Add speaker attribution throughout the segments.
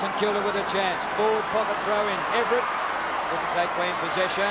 Speaker 1: St Kilda with a chance. Forward pocket throw in. Everett couldn't take clean possession.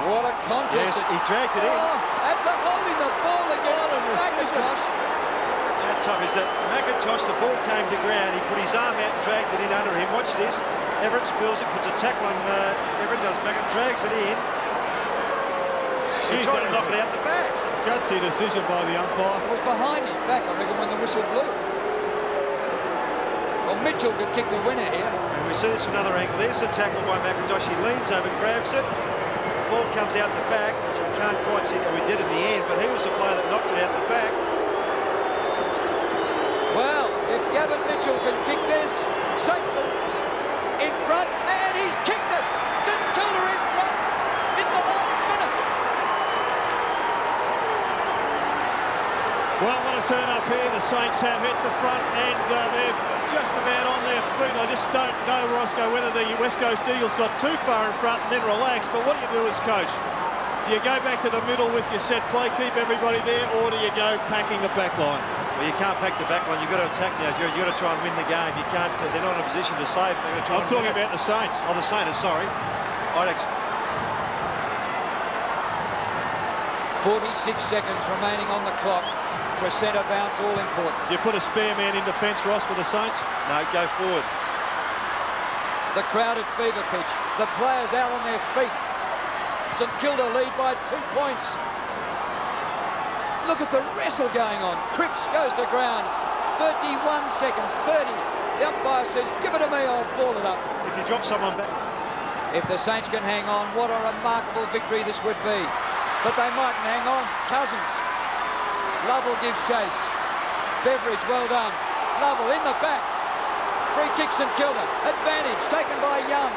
Speaker 1: What a contest.
Speaker 2: Yes, he dragged it in.
Speaker 1: Oh, that's a holding the ball against McIntosh.
Speaker 2: How tough is that? McIntosh, the ball came to ground. He put his arm out and dragged it in under him. Watch this. Everett spills it, puts a tackle on Everett, drags it in. He tried to knock it out the back.
Speaker 3: Gutsy decision by the umpire.
Speaker 1: It was behind his back, I reckon, when the whistle blew. Well, Mitchell could kick the winner here.
Speaker 2: And we see this from another angle. There's a tackle by McIntosh. He leans over, grabs it. The ball comes out the back, which we can't quite see that we did in the end, but he was the player that knocked it out the back.
Speaker 1: Well, if Gavin Mitchell can kick this, Saints in front, and he's kicked it. St Kilda in front in the last minute.
Speaker 3: Well, what a turn up here. The Saints have hit the front and they're just about on their feet. I just don't know, Roscoe, whether the West Coast Eagles got too far in front and then relaxed. But what do you do as coach? Do you go back to the middle with your set play, keep everybody there, or do you go packing the back line?
Speaker 2: Well, you can't pack the back line. You've got to attack now, Jared. You've got to try and win the game. You can't. They're not in a position to save. They're going to try.
Speaker 3: I'm talking about the Saints.
Speaker 2: Oh, the Saints. Sorry. All right,
Speaker 1: 46 seconds remaining on the clock for a centre bounce, all important.
Speaker 3: Do you put a spare man in defence, Ross, for the Saints?
Speaker 2: No, go forward.
Speaker 1: The crowd at fever pitch. The players out on their feet. St Kilda lead by 2 points. Look at the wrestle going on. Cripps goes to ground. 31 seconds, 30. The umpire says, give it to me, I'll ball it up.
Speaker 2: If you drop someone back.
Speaker 1: If the Saints can hang on, what a remarkable victory this would be. But they mightn't hang on. Cousins. Lovell gives chase. Beveridge, well done. Lovell in the back. Free kick St Kilda. Advantage taken by Young.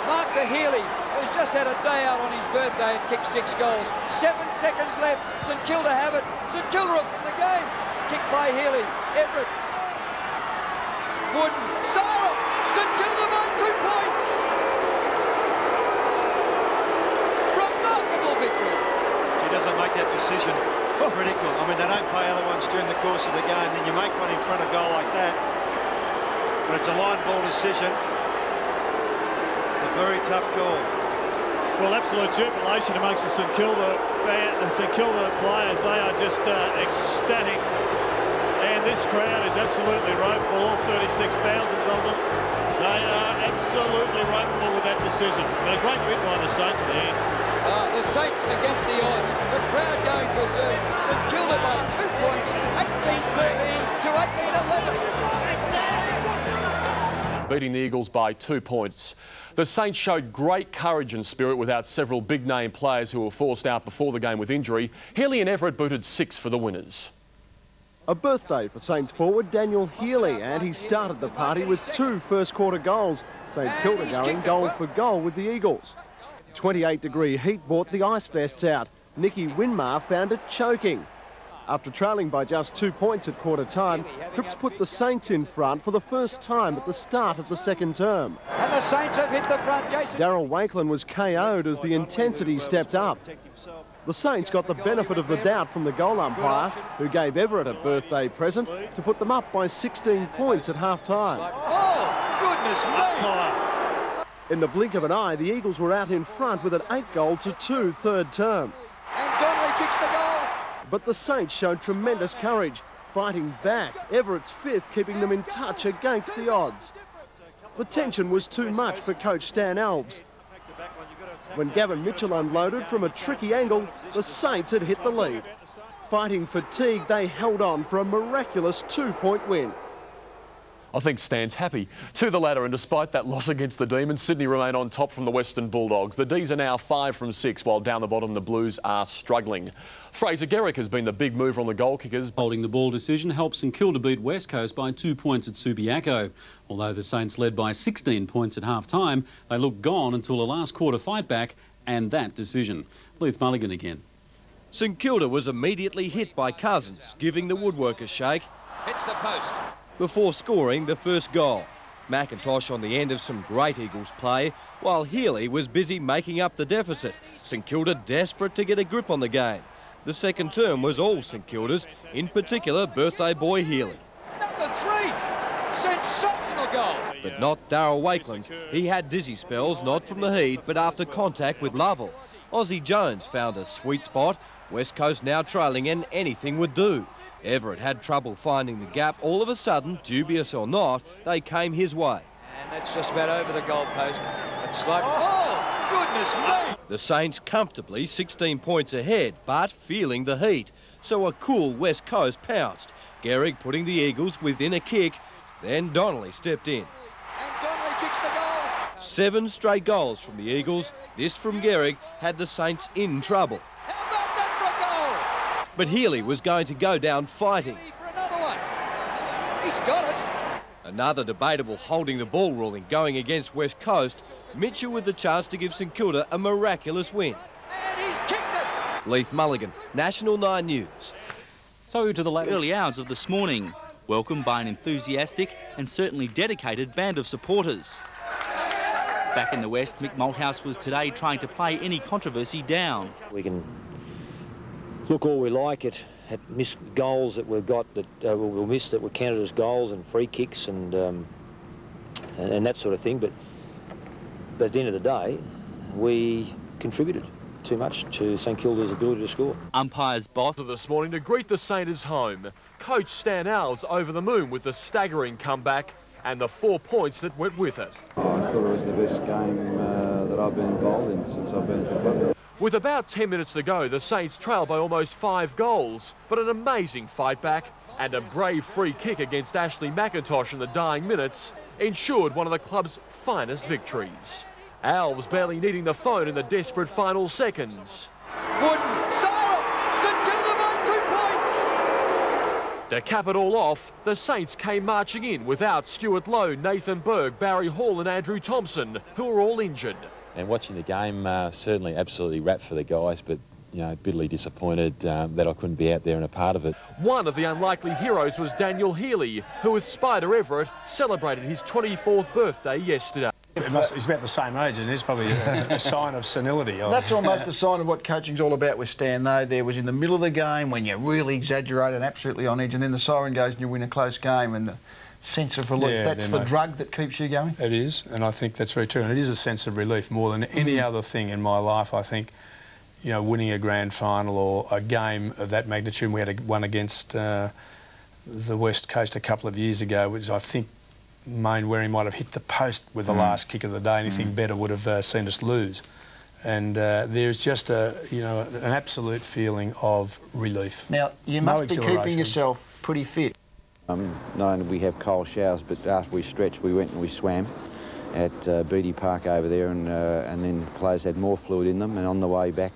Speaker 1: Mark to Healy, who's just had a day out on his birthday and kicked 6 goals. 7 seconds left. St Kilda have it. St Kilda in the game. Kicked by Healy. Everett. Wooden. Sarah. St Kilda by 2 points. Remarkable victory.
Speaker 2: He doesn't make that decision. Critical. I mean, they don't play other ones during the course of the game. Then you make one in front of goal like that. But it's a line ball decision. It's a very tough call.
Speaker 3: Well, absolute jubilation amongst the St Kilda players. They are just ecstatic. And this crowd is absolutely ropeable, all 36,000 of them. They are absolutely ropeable with that decision. But a great win by the Saints in the end.
Speaker 1: The Saints against the odds. The crowd going berserk. St Kilda by 2 points, 18-13 to 18-11.
Speaker 4: Beating the Eagles by 2 points. The Saints showed great courage and spirit without several big-name players who were forced out before the game with injury. Healy and Everett booted 6 for the winners.
Speaker 5: A birthday for Saints forward Daniel Healy, and he started the party with 2 first-quarter goals. St Kilda going goal for goal with the Eagles. 28-degree heat brought the ice vests out. Nicky Winmar found it choking. After trailing by just 2 points at quarter time, Cripps put the Saints in front for the first time at the start of the second term.
Speaker 1: And the Saints have hit the front, Jason.
Speaker 5: Darryl Wakelin was KO'd as the intensity stepped up. The Saints got the benefit of the doubt from the goal umpire, who gave Everett a birthday present to put them up by 16 points at half-time.
Speaker 1: Oh, goodness me!
Speaker 5: In the blink of an eye, the Eagles were out in front with an 8-goal-to-2 third term.
Speaker 1: And Donnelly kicks the goal.
Speaker 5: But the Saints showed tremendous courage, fighting back. Everett's 5th keeping them in touch against the odds. The tension was too much for coach Stan Alves. When Gavin Mitchell unloaded from a tricky angle, the Saints had hit the lead. Fighting fatigue, they held on for a miraculous 2-point win.
Speaker 4: I think Stan's happy. To the ladder, and despite that loss against the Demons, Sydney remain on top from the Western Bulldogs. The D's are now 5 from 6, while down the bottom the Blues are struggling. Fraser Garrick has been the big mover on the goal kickers.
Speaker 6: Holding the ball decision helps St Kilda beat West Coast by 2 points at Subiaco. Although the Saints led by 16 points at half-time, they looked gone until a last quarter fight back and that decision. Leith Mulligan again.
Speaker 7: St Kilda was immediately hit by Cousins, giving the woodwork a shake.
Speaker 1: Hits the post.
Speaker 7: Before scoring the first goal. McIntosh on the end of some great Eagles play, while Healy was busy making up the deficit. St Kilda desperate to get a grip on the game. The second term was all St Kilda's, in particular birthday boy Healy.
Speaker 1: Number 3. Sensational goal.
Speaker 7: But not Darryl Wakeland. He had dizzy spells, not from the heat, but after contact with Lovell. Aussie Jones found a sweet spot. West Coast now trailing and anything would do. Everett had trouble finding the gap. All of a sudden, dubious or not, they came his way.
Speaker 1: And that's just about over the goal post. It's like, oh, goodness me!
Speaker 7: The Saints comfortably 16 points ahead, but feeling the heat. So a cool West Coast pounced. Gehrig putting the Eagles within a kick. Then Donnelly stepped in.
Speaker 1: And Donnelly kicks the goal.
Speaker 7: 7 straight goals from the Eagles. This from Gehrig had the Saints in trouble.
Speaker 1: How about that for a goal?
Speaker 7: But Healy was going to go down fighting.
Speaker 1: For another one. He's got it.
Speaker 7: Another debatable holding the ball ruling going against West Coast. Mitchell with the chance to give St Kilda a miraculous win.
Speaker 1: And he's kicked it.
Speaker 7: Leith Mulligan, National 9 News.
Speaker 6: So to the
Speaker 8: early hours of this morning, welcomed by an enthusiastic and certainly dedicated band of supporters. Back in the West, Mick Malthouse was today trying to play any controversy down.
Speaker 9: We can look all we like at missed goals that we've got that we'll miss that were counted as goals and free kicks and that sort of thing. But at the end of the day, we contributed too much to St Kilda's ability to score.
Speaker 8: Umpire's boss
Speaker 4: This morning to greet the Saints home. Coach Stan Alves over the moon with the staggering comeback and the 4 points that went with it.
Speaker 10: I thought it was the best game that I've been involved in since I've been at the club.
Speaker 4: With about 10 minutes to go, the Saints trail by almost 5 goals, but an amazing fight back and a brave free kick against Ashley McIntosh in the dying minutes ensured one of the club's finest victories. Alves barely needing the phone in the desperate final seconds.
Speaker 1: Wooden, Sarah, St Kilda by 2 points.
Speaker 4: To cap it all off, the Saints came marching in without Stuart Lowe, Nathan Berg, Barry Hall and Andrew Thompson, who were all injured.
Speaker 11: And watching the game, certainly absolutely wrapped for the guys, but, you know, bitterly disappointed that I couldn't be out there and a part of it.
Speaker 4: One of the unlikely heroes was Daniel Healy, who with Spider Everett celebrated his 24th birthday yesterday.
Speaker 12: He's about the same age, and it's probably a sign of senility.
Speaker 13: That's almost the sign of what coaching's all about with Stan, though. There was in the middle of the game when you really exaggerate and absolutely on edge, and then the siren goes and you win a close game, and the sense of relief, that's the drug that keeps you going.
Speaker 12: It is, and I think that's very true, and it is a sense of relief more than any other thing in my life. I think, you know, winning a grand final or a game of that magnitude. We had one against the West Coast a couple of years ago, which I think Mainwaring might have hit the post with the last kick of the day. Anything better would have seen us lose. And there's just an absolute feeling of relief.
Speaker 13: Now, you must be keeping yourself pretty fit.
Speaker 11: Not only did we have cold showers, but after we stretched, we went and we swam at Beatty Park over there, and then the players had more fluid in them. And on the way back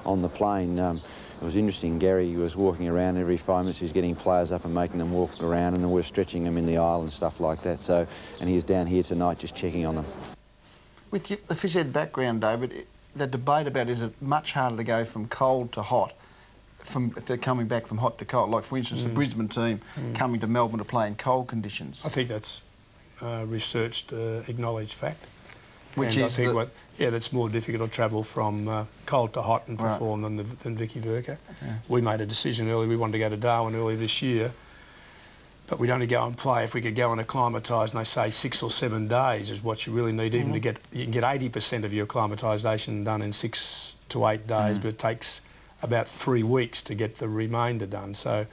Speaker 11: on the plane, it was interesting. Gary was walking around every 5 minutes. He was getting players up and making them walk around, and then we were stretching them in the aisle and stuff like that. So, and he was down here tonight just checking on them. With
Speaker 13: the phys ed background, David, the debate about is it much harder to go from cold to hot, to coming back from hot to cold? Like, for instance, the Brisbane team coming to Melbourne to play in cold conditions.
Speaker 12: I think that's researched, acknowledged fact.
Speaker 13: Which
Speaker 12: and
Speaker 13: is
Speaker 12: I think that's more difficult to travel from cold to hot and perform than Vicky Verka. Yeah. We made a decision early. We wanted to go to Darwin early this year, but we'd only go and play if we could go and acclimatise. And they say 6 or 7 days is what you really need, even to get. You can get 80% of your acclimatisation done in 6 to 8 days, but it takes about 3 weeks to get the remainder done. So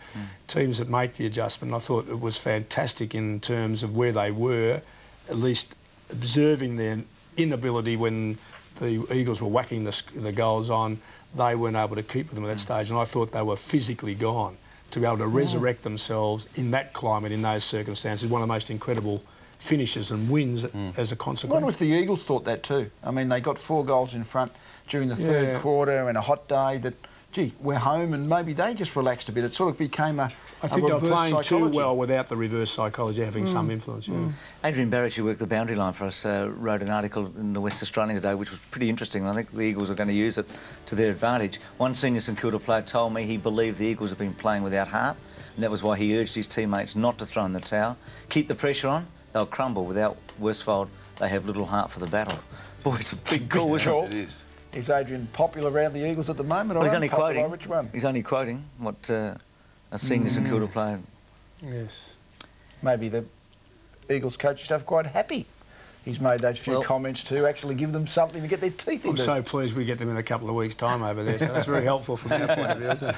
Speaker 12: teams that make the adjustment, I thought it was fantastic in terms of where they were, at least observing their inability when the Eagles were whacking the goals on. They weren't able to keep with them at that stage, and I thought they were physically gone. To be able to resurrect themselves in that climate, in those circumstances, one of the most incredible finishes and wins as a consequence.
Speaker 13: I wonder if the Eagles thought that too. I mean, they got 4 goals in front during the third quarter and a hot day that, gee, we're home, and maybe they just relaxed a bit. It sort of became a
Speaker 12: I think they were playing
Speaker 13: psychology.
Speaker 12: too well without the reverse psychology having some influence.
Speaker 14: Adrian Barrett, who worked the boundary line for us, wrote an article in the West Australian today which was pretty interesting. I think the Eagles are going to use it to their advantage. One senior St Kilda player told me he believed the Eagles have been playing without heart, and that was why he urged his teammates not to throw in the towel. Keep the pressure on, they'll crumble. Without Worsfold, they have little heart for the battle. Boy, it's a big call, isn't it?
Speaker 13: It is. Is Adrian popular around the Eagles at the moment?
Speaker 14: Well, he's only quoting.
Speaker 13: Which one?
Speaker 14: He's only quoting what a senior St Kilda player.
Speaker 12: Yes.
Speaker 13: Maybe Eagles coaching staff quite happy. He's made those few comments to actually give them something to get their teeth into.
Speaker 12: I'm so pleased we get them in a couple of weeks' time over there, so that's very helpful from our point of view, isn't it?